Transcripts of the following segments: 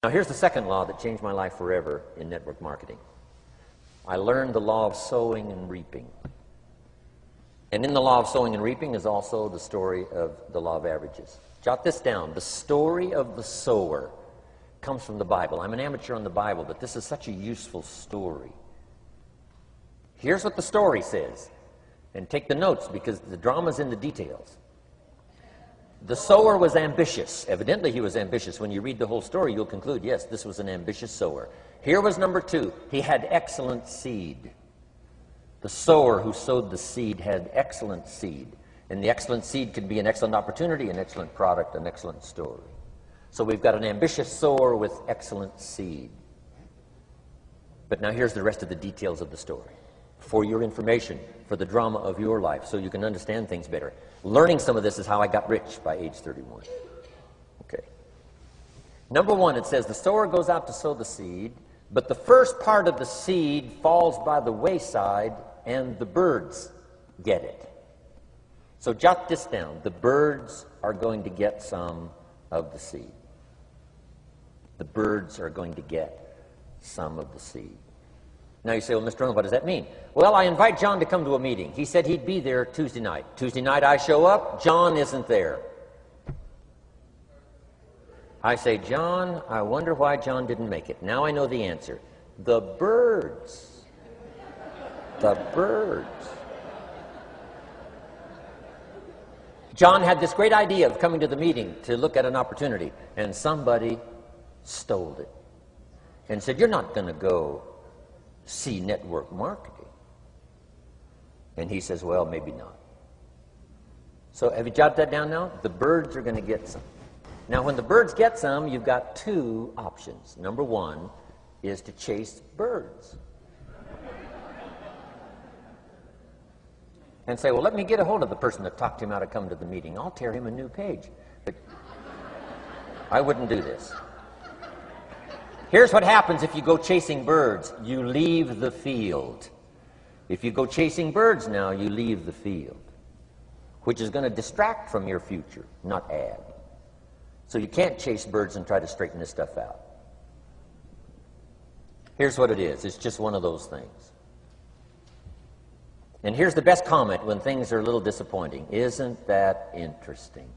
Now, here's the second law that changed my life forever in network marketing. I learned the law of sowing and reaping. And in the law of sowing and reaping is also the story of the law of averages. Jot this down. The story of the sower comes from the Bible. I'm an amateur on the Bible, but this is such a useful story. Here's what the story says. And take the notes, because the drama's in the details. The sower was ambitious. Evidently, he was ambitious. When you read the whole story, you'll conclude, yes, this was an ambitious sower. Here was number two. He had excellent seed. The sower who sowed the seed had excellent seed. And the excellent seed could be an excellent opportunity, an excellent product, an excellent story. So we've got an ambitious sower with excellent seed. But now here's the rest of the details of the story. For your information, for the drama of your life, so you can understand things better. Learning some of this is how I got rich by age 31. Okay. Number one, it says the sower goes out to sow the seed, but the first part of the seed falls by the wayside and the birds get it. So jot this down. The birds are going to get some of the seed. The birds are going to get some of the seed. Now you say, well, Mr. Arnold, what does that mean? Well, I invite John to come to a meeting. He said he'd be there Tuesday night. Tuesday night I show up, John isn't there. I say, John, I wonder why John didn't make it. Now I know the answer. The birds. The birds. John had this great idea of coming to the meeting to look at an opportunity, and somebody stole it and said, you're not going to go see network marketing. And he says, well, maybe not. So have you jotted that down now? The birds are going to get some. Now, when the birds get some, you've got two options. Number one is to chase birds. And say, well, let me get a hold of the person that talked him out of coming to the meeting. I'll tear him a new page. But I wouldn't do this. Here's what happens if you go chasing birds. You leave the field. If you go chasing birds now, you leave the field, which is going to distract from your future, not add. So you can't chase birds and try to straighten this stuff out. Here's what it is. It's just one of those things. And here's the best comment when things are a little disappointing. Isn't that interesting?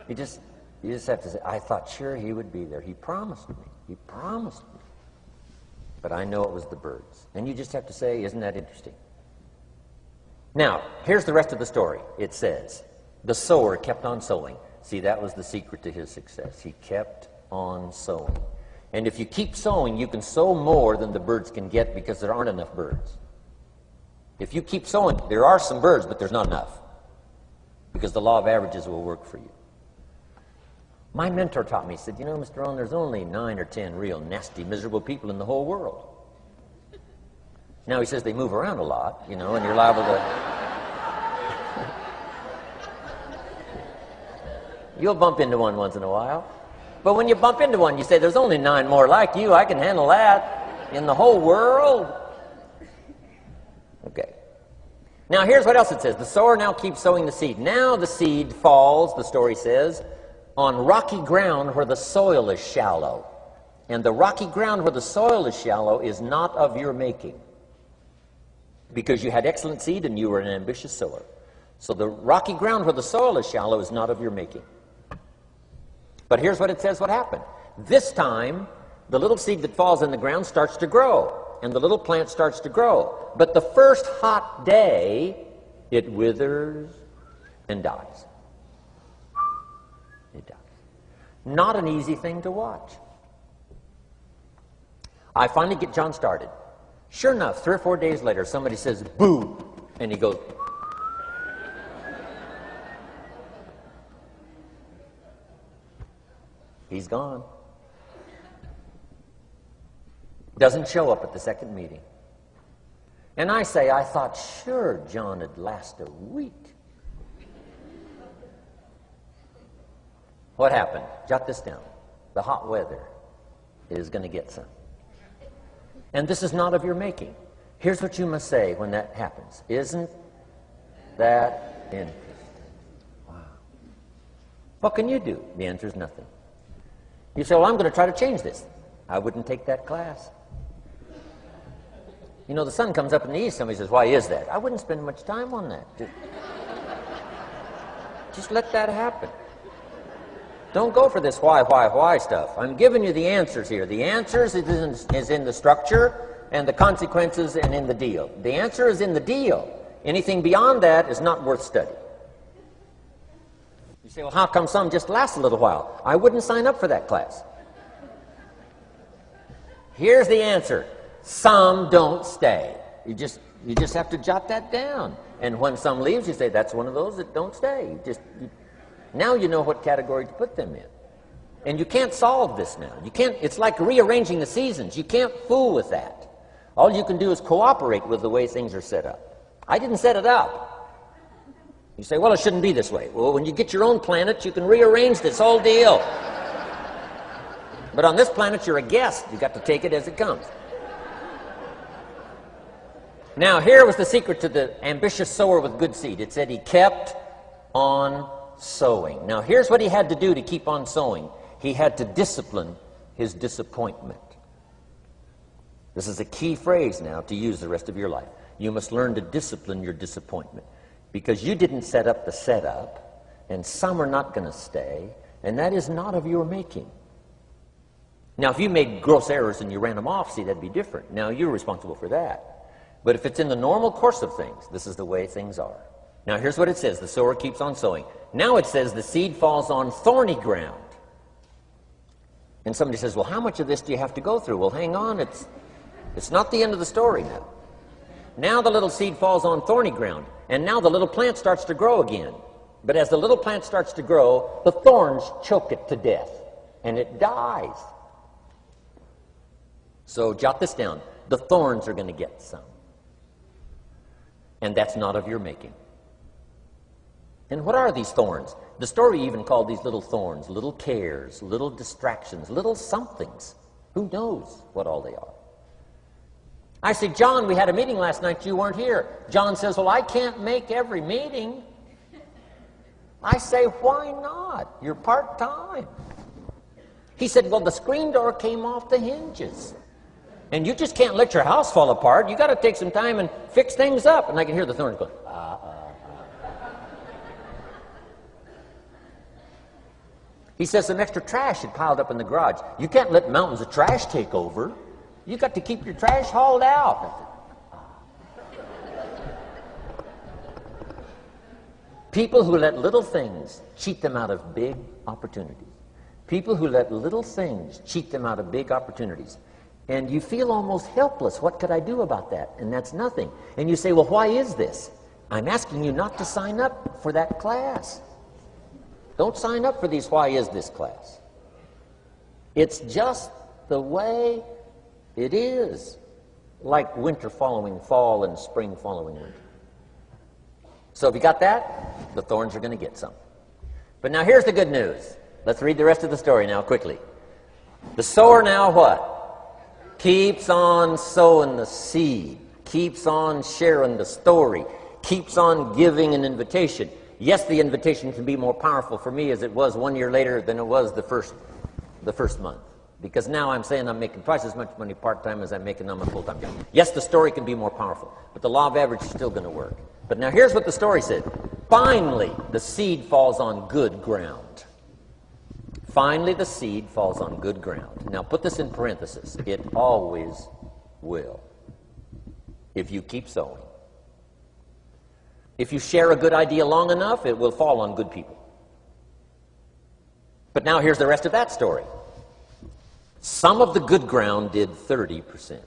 You just have to say, I thought sure he would be there. He promised me. He promised me. But I know it was the birds. And you just have to say, isn't that interesting? Now, here's the rest of the story. It says, the sower kept on sowing. See, that was the secret to his success. He kept on sowing. And if you keep sowing, you can sow more than the birds can get because there aren't enough birds. If you keep sowing, there are some birds, but there's not enough. Because the law of averages will work for you. My mentor taught me, he said, you know, Mr. Owen, there's only 9 or 10 real nasty, miserable people in the whole world. Now, he says they move around a lot, you know, and you're liable to... You'll bump into one once in a while. But when you bump into one, you say, there's only 9 more like you. I can handle that in the whole world. Okay. Now, here's what else it says. The sower now keeps sowing the seed. Now the seed falls, the story says, on rocky ground where the soil is shallow. And the rocky ground where the soil is shallow is not of your making. Because you had excellent seed and you were an ambitious sower. So the rocky ground where the soil is shallow is not of your making. But here's what it says what happened. This time, the little seed that falls in the ground starts to grow. And the little plant starts to grow. But the first hot day, it withers and dies. It dies. Not an easy thing to watch. I finally get John started. Sure enough, 3 or 4 days later, somebody says, boo! And he goes, he's gone. Doesn't show up at the second meeting. And I say, I thought sure John would last a week. What happened? Jot this down. The hot weather is going to get some. And this is not of your making. Here's what you must say when that happens. Isn't that interesting? Wow. What can you do? The answer is nothing. You say, well, I'm going to try to change this. I wouldn't take that class. You know, the sun comes up in the east. Somebody says, why is that? I wouldn't spend much time on that. Just let that happen. Don't go for this why stuff. I'm giving you the answers here. The answers is in the structure and the consequences and in the deal. The answer is in the deal. Anything beyond that is not worth study. You say, well, how come some just last a little while? I wouldn't sign up for that class. Here's the answer. Some don't stay. You just have to jot that down. And when some leaves, you say, that's one of those that don't stay. Now you know what category to put them in. And you can't solve this now. You can't. It's like rearranging the seasons. You can't fool with that. All you can do is cooperate with the way things are set up. I didn't set it up. You say, well, it shouldn't be this way. Well, when you get your own planet, you can rearrange this whole deal. But on this planet, you're a guest. You've got to take it as it comes. Now, here was the secret to the ambitious sower with good seed. It said he kept on sowing. Now, here's what he had to do to keep on sowing. He had to discipline his disappointment. This is a key phrase now to use the rest of your life. You must learn to discipline your disappointment, because you didn't set up the setup, and some are not going to stay, and that is not of your making. Now, if you made gross errors and you ran them off, see, that'd be different. Now, you're responsible for that. But if it's in the normal course of things, this is the way things are. Now, here's what it says. The sower keeps on sowing. Now it says the seed falls on thorny ground. And somebody says, well, how much of this do you have to go through? Well, hang on. It's not the end of the story now. Now the little seed falls on thorny ground. And now the little plant starts to grow again. But as the little plant starts to grow, the thorns choke it to death. And it dies. So jot this down. The thorns are going to get some. And that's not of your making. And what are these thorns? The story even called these little thorns, little cares, little distractions, little somethings. Who knows what all they are? I say, John, we had a meeting last night, you weren't here. John says, well, I can't make every meeting. I say, why not? You're part-time. He said, well, the screen door came off the hinges. And you just can't let your house fall apart. You got to take some time and fix things up. And I can hear the thorns going, He says some extra trash had piled up in the garage. You can't let mountains of trash take over. You got to keep your trash hauled out. People who let little things cheat them out of big opportunities. People who let little things cheat them out of big opportunities. And you feel almost helpless. What could I do about that? And that's nothing. And you say, well, why is this? I'm asking you not to sign up for that class. Don't sign up for these why is this class. It's just the way it is. Like winter following fall and spring following winter. So if you got that, the thorns are going to get some. But now here's the good news. Let's read the rest of the story now quickly. The sower now what? Keeps on sowing the seed. Keeps on sharing the story. Keeps on giving an invitation. Yes, the invitation can be more powerful for me as it was 1 year later than it was the first month. Because now I'm saying I'm making twice as much money part-time as I'm making on my full-time job. Yes, the story can be more powerful, but the law of average is still going to work. But now here's what the story said. Finally, the seed falls on good ground. Finally, the seed falls on good ground. Now put this in parentheses. It always will, if you keep sowing. If you share a good idea long enough, it will fall on good people. But now here's the rest of that story. Some of the good ground did 30%.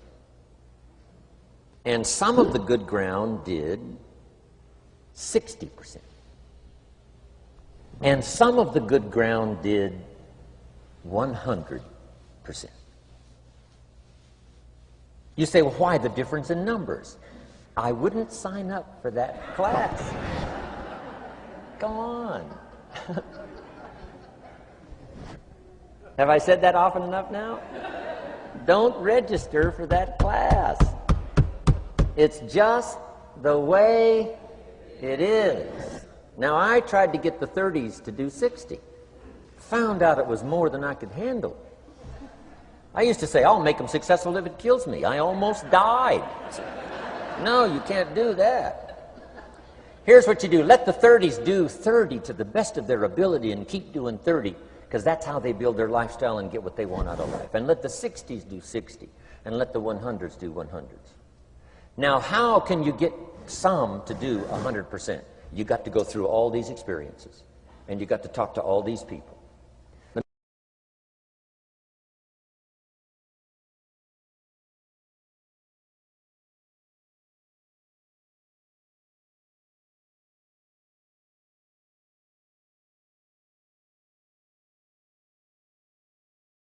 And some of the good ground did 60%. And some of the good ground did 100%. You say, well, why the difference in numbers? I wouldn't sign up for that class. Go on. Have I said that often enough now? Don't register for that class. It's just the way it is. Now, I tried to get the 30s to do 60. found out it was more than I could handle. I used to say, I'll make them successful if it kills me. I almost died. No, you can't do that. Here's what you do. Let the 30s do 30 to the best of their ability and keep doing 30, because that's how they build their lifestyle and get what they want out of life. And let the 60s do 60, and let the 100s do 100s. Now, how can you get some to do 100%? You got to go through all these experiences, and you got to talk to all these people.